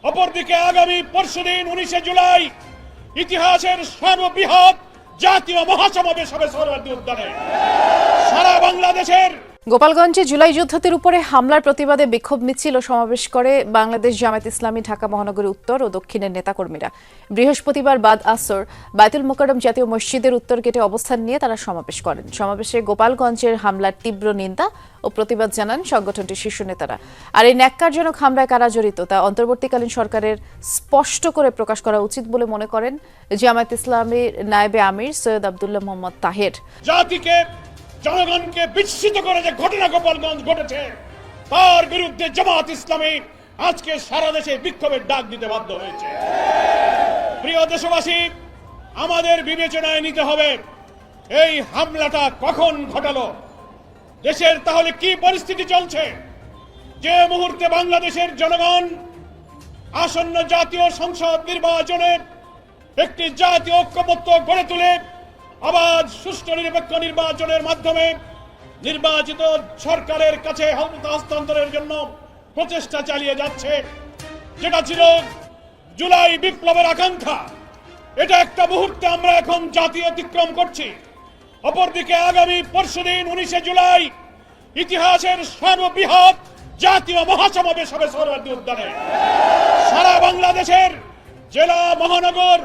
অপরদিকে আগামী পরশুদিন 19 জুলাই ইতিহাসের সর্ববৃহৎ জাতীয় মহাসমাবেশ হবে সোহরাওয়ার্দী উদ্যানে। সারা বাংলাদেশের গোপালগঞ্জে জুলাই যোদ্ধাদের উপরে হামলার প্রতিবাদে বিক্ষোভ মিছিল ও সমাবেশ করে বাংলাদেশ জামায়াত ইসলামী ঢাকা মহানগরী উত্তর ও দক্ষিণের নেতাকর্মীরা। বৃহস্পতিবার বাদ আসর বায়তুল মোকাররম জাতীয় মসজিদের উত্তর গেটে অবস্থান নিয়ে তারা সমাবেশ করেন। সমাবেশে গোপালগঞ্জের হামলার তীব্র নিন্দা ও প্রতিবাদ জানান সংগঠনটির শীর্ষ নেতারা। আর এই ন্যাক্কারজনক হামলায় কারা জড়িত তা অন্তর্বর্তীকালীন সরকারের স্পষ্ট করে প্রকাশ করা উচিত বলে মনে করেন জামায়াত ইসলামীর নায়েবে আমির সৈয়দ আব্দুল্লাহ মোহাম্মদ তাহের। জাতিকে জনগণকে বিস্মিত করে যে ঘটনা গোপালগঞ্জ ঘটেছে তার বিরুদ্ধে জামায়াত ইসলামী আজকে সারা দেশে বিক্ষোভের ডাক দিতে বাধ্য হয়েছে। প্রিয় দেশবাসী, আমাদের বিবেচনায় নিতে হবে এই হামলাটা কখন ঘটালো, দেশের তাহলে কি পরিস্থিতি চলছে। যে মুহূর্তে বাংলাদেশের জনগণ আসন্ন জাতীয় সংসদ নির্বাচনে একটি জাতীয় ঐক্যমত্য গড়ে তুলে আবার সুষ্ঠু নিরপেক্ষ নির্বাচনের মাধ্যমে নির্বাচিত সরকারের কাছে ক্ষমতা হস্তান্তরের জন্য প্রচেষ্টা চালিয়ে যাচ্ছে, যেটা ছিল জুলাই বিপ্লবের আকাঙ্ক্ষা, এটা একটা মুহূর্তে আমরা এখন জাতীয় অতিক্রম করছি। অপরদিকে আগামী পরশুদিন 19 জুলাই ইতিহাসের সর্ববৃহৎ জাতীয় মহাসমাবেশ হবে সোহরাওয়ার্দী উদ্যানে। সারা বাংলাদেশের জেলা, মহানগর,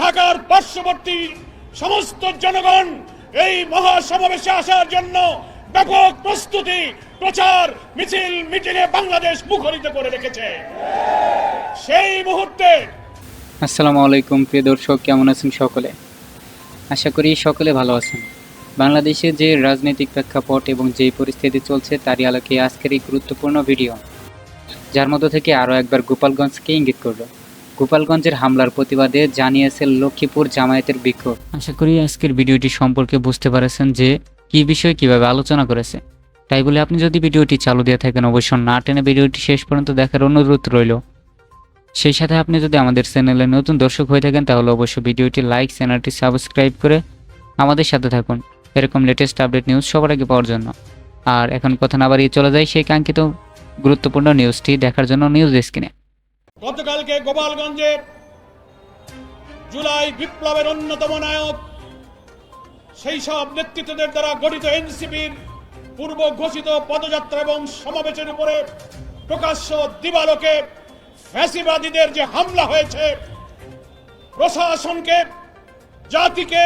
ঢাকার পার্শ্ববর্তী সমস্ত জনগণ এই মহাসমাবেশে আসার জন্য ব্যাপক প্রস্তুতি, প্রচার, মিছিল, মিটিংয়ে বাংলাদেশ মুখরিত করে রেখেছে। সেই মুহূর্তে আসসালামু আলাইকুম প্রিয় দর্শক, কেমন আছেন সকলে? আশা করি সকলে ভালো আছেন। বাংলাদেশে যে রাজনৈতিক প্রেক্ষাপট এবং যে পরিস্থিতি চলছে তারই আলোকে আজকের এই গুরুত্বপূর্ণ ভিডিও, যার মধ্য থেকে আরও একবার গোপালগঞ্জকে ইঙ্গিত করল। গোপালগঞ্জের হামলার প্রতিবাদে জানিয়েছে লক্ষ্মীপুর জামায়াতের বিক্ষোভ। আশা করি আজকের ভিডিওটি সম্পর্কে বুঝতে পারছেন যে কি বিষয়ে কিভাবে আলোচনা করেছে। তাই বলে আপনি যদি ভিডিওটি চালু দিয়ে থাকেন অবশ্যই না টেনে ভিডিওটি শেষ পর্যন্ত দেখার অনুরোধ রইল। সেই সাথে আপনি যদি আমাদের চ্যানেলে নতুন দর্শক হয়ে থাকেন তাহলে অবশ্যই ভিডিওটি লাইক, চ্যানেলটি সাবস্ক্রাইব করে আমাদের সাথে থাকুন এরকম লেটেস্ট আপডেট নিউজ সবার আগে পাওয়ার জন্য। আর এখন কথা না বাড়িয়ে চলে যায় সেই কাঙ্ক্ষিত গুরুত্বপূর্ণ নিউজটি দেখার জন্য নিউজ স্ক্রিনে। গতকালকে গোপালগঞ্জে জুলাই বিপ্লবের অন্যতম নায়ক সেই সব নেতৃত্বদের দ্বারা গঠিত এনসিপির পূর্ব ঘোষিত পদযাত্রা এবং সমাবেশের উপরে প্রকাশ্য দিবালোকে ফ্যাসিবাদীদের যে হামলা হয়েছে, প্রশাসনকে, জাতিকে,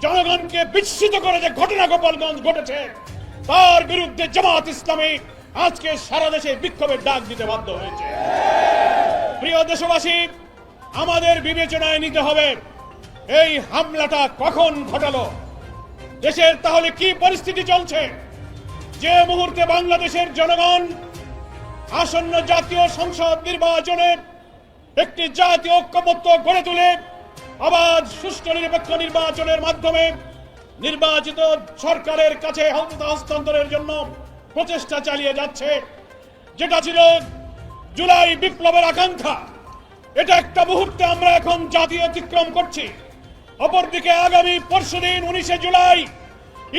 জনগণকে বিস্মিত করে যে ঘটনা গোপালগঞ্জ ঘটেছে তার বিরুদ্ধে জামায়াত ইসলামী আজকে সারা দেশে বিক্ষোভের ডাক দিতে বাধ্য হয়েছে। প্রিয় দেশবাসী, আমাদের বিবেচনায় নিতে হবে এই হামলাটা কখন ঘটালো, দেশের তাহলে কি পরিস্থিতি চলছে। যে মুহূর্তে বাংলাদেশের জনগণ আসন্ন জাতীয় সংসদ নির্বাচনে একটি জাতীয় ঐক্যমত্য গড়ে তুলে আবার সুষ্ঠু নিরপেক্ষ নির্বাচনের মাধ্যমে নির্বাচিত সরকারের কাছে ক্ষমতা হস্তান্তরের জন্য প্রচেষ্টা চালিয়ে যাচ্ছে, যেটা ছিল জুলাই বিপ্লবের আকাঙ্ক্ষা, এটা একটা মুহূর্তে আমরা এখন জাতীয় অতিক্রম করছি। অপরদিকে আগামী পরশুদিন 19 জুলাই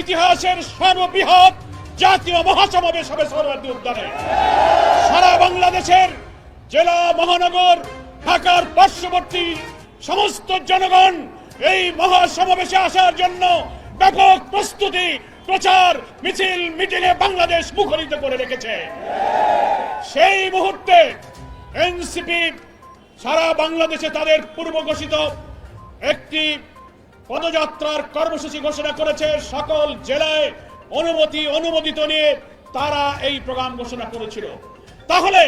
ইতিহাসের সর্ববৃহৎ জাতীয় মহাসমাবেশ হবে সোহরাওয়ার্দী উদ্যানে। সারা বাংলাদেশের জেলা, মহানগর, ঢাকার পার্শ্ববর্তী সমস্ত জনগণ এই মহাসমাবেশে আসার জন্য ব্যাপক প্রস্তুতি, প্রচার, মিছিল, মিটিংয়ে বাংলাদেশ মুখরিত করে রেখেছে। সেই মুহূর্তে এনসিপি সারা বাংলাদেশে তাদের পূর্ব ঘোষিত একটি পদযাত্রার কর্মসূচি ঘোষণা করেছে। সকল জেলায় অনুমোদিত নিয়ে তারা এই প্রোগ্রাম ঘোষণা করেছিল। তাহলে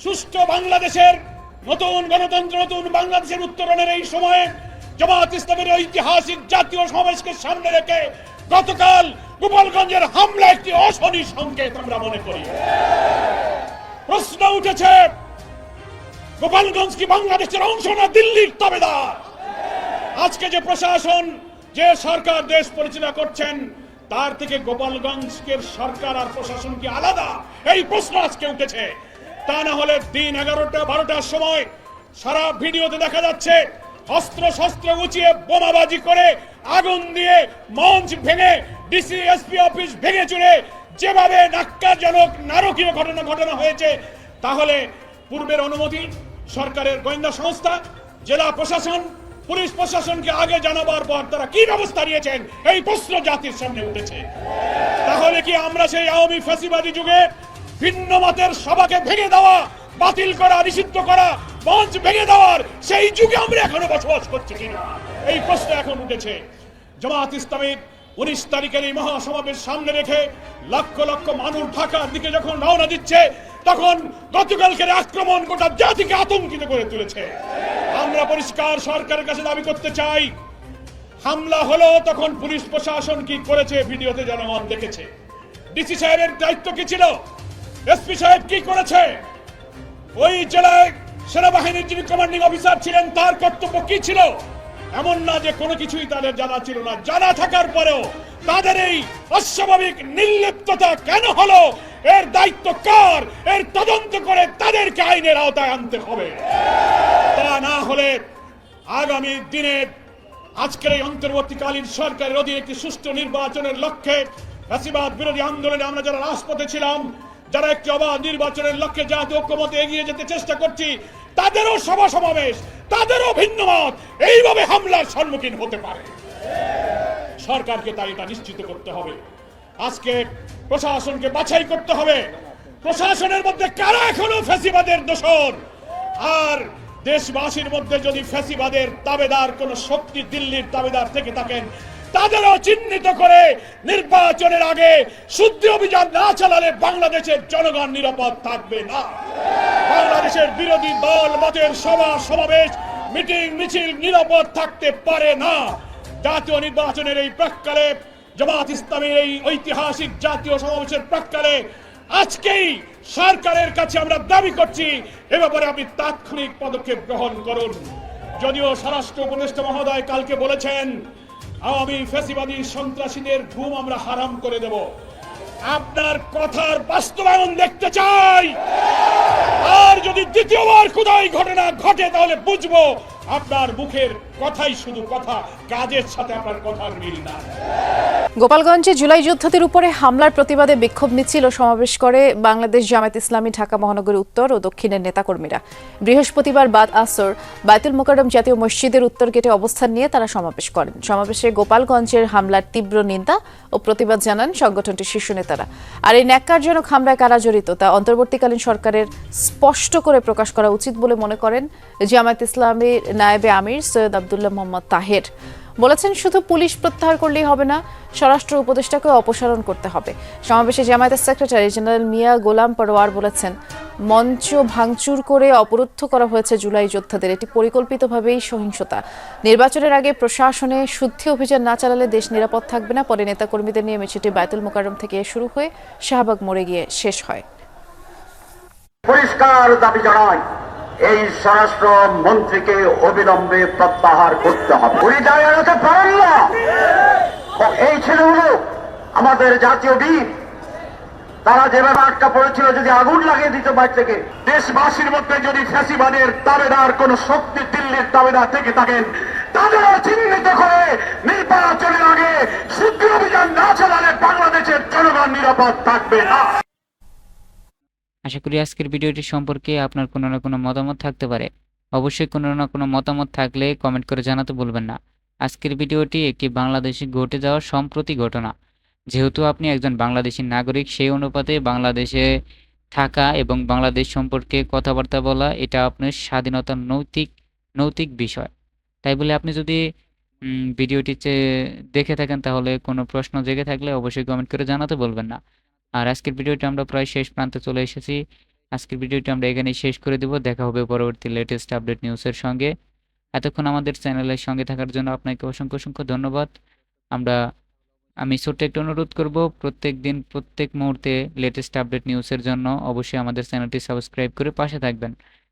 সুষ্ঠু বাংলাদেশের নতুন গণতন্ত্র, নতুন বাংলাদেশের উত্তরণের এই সময়ে জামায়াত ইসলামের ঐতিহাসিক জাতীয় সমাবেশকে সামনে রেখে গতকাল গোপালগঞ্জের হামলা একটি অশনি সংকেত আমরা মনে করি। প্রশ্ন উঠেছে, গোপালগঞ্জ কি বাংলাদেশের অংশ না দিল্লির তাবেদার? আজকে যে প্রশাসন, যে সরকার দেশ পরিচালনা করছেন তার থেকে গোপালগঞ্জের সরকার আর প্রশাসন কি আলাদা? এই প্রশ্ন আজকে উঠেছে। তা না হলে দিন 11টা-12টার সময় সারা ভিডিওতে দেখা যাচ্ছে অস্ত্র শস্ত্র উঁচিয়ে বোমাবাজি করে আগুন দিয়ে মঞ্চ ভেঙে ডিসি এসপি অফিস ভেঙে চুরে যেভাবে নাক্কারজনক নারকীয় ঘটনা হয়েছে, তাহলে পূর্বের অনুমতি, সরকারের গোয়েন্দা সংস্থা, জেলা প্রশাসন, পুলিশ প্রশাসনকে আগে জানাবার পর তারা কি ব্যবস্থা নিয়েছেন এই প্রশ্ন জাতির সামনে উঠেছে। তাহলে কি আমরা সেই আওয়ামী ফ্যাসিবাদী যুগে ভিন্ন মতের সভাকে ভেঙে দেওয়া, বাতিল করা, নিষিদ্ধ করা, মঞ্চ ভেঙে দেওয়ার সেই যুগে আমরা এখনো বসবাস করছি কিনা এই প্রশ্ন এখন উঠেছে। জামাত ইসলামীর 19 তারিখের এই মহাসমাবেশ সামনে রেখে লক্ষ লক্ষ মানুষ ঢাকার দিকে যখন রওনা দিচ্ছে, তখন গতকালকের আক্রমণ গোটা জাতিকে আতঙ্কিত করে তুলেছে। আমরা পরিষ্কার সরকারের কাছে দাবি করতে চাই, হামলা হলো তখন পুলিশ প্রশাসন কি করেছে ভিডিওতে জনগণ দেখেছে। ডিসি সাহেবের দায়িত্ব কি ছিল? এসপি সাহেব কি করেছে? ওই জেলায় সেনাবাহিনীর যিনি কমান্ডিং অফিসার ছিলেন তার কর্তব্য কি ছিল? এমন না যে কোনো কিছুই তাদের জানা ছিল না, জানা থাকার পরেও তাদের এই অস্বাভাবিক নির্লিপ্ততা কেন হলো, এর দায়িত্ব কার? এর তদন্ত করে তাদেরকে আইনের আওতায় আনতে হবে। তা না হলে আগামী দিনে আজকের এই অন্তর্বর্তীকালীন সরকারের অধীনে একটি সুষ্ঠু নির্বাচনের লক্ষ্যে ফ্যাসিবাদ বিরোধী আন্দোলনে আমরা যারা রাজপথে ছিলাম, যারা একটি অবাধ নির্বাচনের লক্ষ্যে জাতীয় ঐক্যমতে এগিয়ে যেতে চেষ্টা করছি, তাদেরও সভা সমাবেশ, তাদেরও ভিন্ন মত এইভাবে হামলার সম্মুখীন হতে পারে। সরকারকে তাই এটা নিশ্চিত করতে হবে। আজকে প্রশাসনকে বাছাই করতে হবে, প্রশাসনের মধ্যে কারা এখনো ফ্যাসিবাদের দোসর। আর দেশবাসীর মধ্যে যদি ফ্যাসিবাদের দাবেদার কোন শক্তি দিল্লির দাবেদার থেকে থাকেন, তাদেরও চিহ্নিত করে নির্বাচনের আগে শুদ্ধি অভিযান না চালালে বাংলাদেশের জনগণ নিরাপদ থাকবে না। বাংলাদেশের বিরোধী দল মতের সভা সমাবেশ, মিটিং মিছিল নিরাপদ থাকতে পারে না। জাতীয় নির্বাচনের এই প্রাক্কালে, জামাত ইসলামের এই ঐতিহাসিক জাতীয় সমাবেশের প্রাক্কালে আজকেই সরকারের কাছে আমরা দাবি করছি, এ ব্যাপারে আপনি তাৎক্ষণিক পদক্ষেপ গ্রহণ করুন। যদিও স্বরাষ্ট্র উপদেষ্টা মহোদয় কালকে বলেছেন আওয়ামী ফ্যাসিবাদী সন্ত্রাসীদের ঘুম আমরা হারাম করে দেব, আপনার কথার বাস্তবায়ন দেখতে চাই। আর যদি দ্বিতীয়বার কোথায় ঘটনা ঘটে তাহলে বুঝবো আপনার মুখের কথাই শুধু কথা, কাজের সাথে আপনার কথার মিল না। গোপালগঞ্জে জুলাই যোদ্ধাদের উপরে হামলার প্রতিবাদে বিক্ষোভ মিছিল ও সমাবেশ করে বাংলাদেশ জামায়াত ইসলামী ঢাকা মহানগরী উত্তর ও দক্ষিণের নেতাকর্মীরা। বৃহস্পতিবার বাদ আসর বায়তুল মোকাররম জাতীয় মসজিদের উত্তর গেটে অবস্থান নিয়ে তারা সমাবেশ করেন। সমাবেশে গোপালগঞ্জের হামলার তীব্র নিন্দা ও প্রতিবাদ জানান সংগঠনটির শীর্ষ নেতারা। আর এই ন্যাক্কারজনক হামলায় কারা জড়িত তা অন্তর্বর্তীকালীন সরকারের স্পষ্ট করে প্রকাশ করা উচিত বলে মনে করেন জামায়াত ইসলামীর নায়েবে আমির সৈয়দ আব্দুল্লাহ মোহাম্মদ তাহের। বলেছেন, শুধু পুলিশ প্রত্যাহার করলেই হবে না, স্বরাষ্ট্র উপদেষ্টাকে অপসারণ করতে হবে। সমাবেশে জামায়াতের সেক্রেটারি জেনারেল মিয়া গোলাম পরোয়ার বলেছেন, মঞ্চ ভাঙচুর করে অবরুদ্ধ করা হয়েছে জুলাই যোদ্ধাদের, এটি পরিকল্পিতভাবেই সহিংসতা। নির্বাচনের আগে প্রশাসনে শুদ্ধি অভিযান না চালালে দেশ নিরাপদ থাকবে না। পরে নেতাকর্মীদের নিয়ে মিছিলটি বায়তুল মোকাররম থেকে শুরু হয়ে শাহবাগ মোড়ে গিয়ে শেষ হয়। পরিষ্কার দাবি জানাই, এই স্বরাষ্ট্র মন্ত্রীকে অবিলম্বে প্রত্যাহার করতে হবে। উনি দাঁড়াতে পারেন না। এই ছেলেগুলো আমাদের জাতীয় বীর, তারা যেভাবে আটকা পড়েছিল, যদি আগুন লাগিয়ে দিত বাইর থেকে। দেশবাসীর মধ্যে যদি ফ্যাসিবাদের দাবেদার কোন শক্তি দিল্লির দাবেদার থেকে থাকেন, তাদেরও চিহ্নিত করে নির্বাচনের আগে শুদ্ধ অভিযান না চালালে বাংলাদেশের জনগণ নিরাপদ থাকবে না। আশা করি আজকের ভিডিওটি সম্পর্কে আপনার কোনো না কোনো মতামত থাকতে পারে। অবশ্যই কোনো না কোনো মতামত থাকলে কমেন্ট করে জানাতে ভুলবেন না। আজকের ভিডিওটি একটি বাংলাদেশে ঘটে যাওয়া সম্প্রতি ঘটনা। যেহেতু আপনি একজন বাংলাদেশী নাগরিক, সেই অনুপাতে বাংলাদেশে থাকা এবং বাংলাদেশ সম্পর্কে কথাবার্তা বলা এটা আপনার স্বাধীনতার নৈতিক বিষয়। তাই বলে আপনি যদি ভিডিওটি দেখে থাকেন তাহলে কোনো প্রশ্ন জেগে থাকলে অবশ্যই কমেন্ট করে জানাতে বলবেন না। আর আজকের ভিডিওটি আমরা প্রায় শেষ প্রান্তে চলে এসেছি। আজকের ভিডিওটি আমরা এখানেই শেষ করে দেব। দেখা হবে পরবর্তী লেটেস্ট আপডেট নিউজের সঙ্গে। এতক্ষণ আমাদের চ্যানেলের সঙ্গে থাকার জন্য আপনাকে অসংখ্য ধন্যবাদ। আমি ছোট্ট একটা অনুরোধ করব, প্রত্যেক দিন প্রত্যেক মুহূর্তে লেটেস্ট আপডেট নিউজের জন্য অবশ্যই আমাদের চ্যানেলটি সাবস্ক্রাইব করে পাশে থাকবেন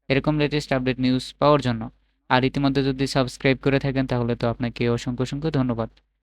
এরকম লেটেস্ট আপডেট নিউজ পাওয়ার জন্য। আর ইতিমধ্যে যদি সাবস্ক্রাইব করে থাকেন তাহলে তো আপনাকে অসংখ্য ধন্যবাদ।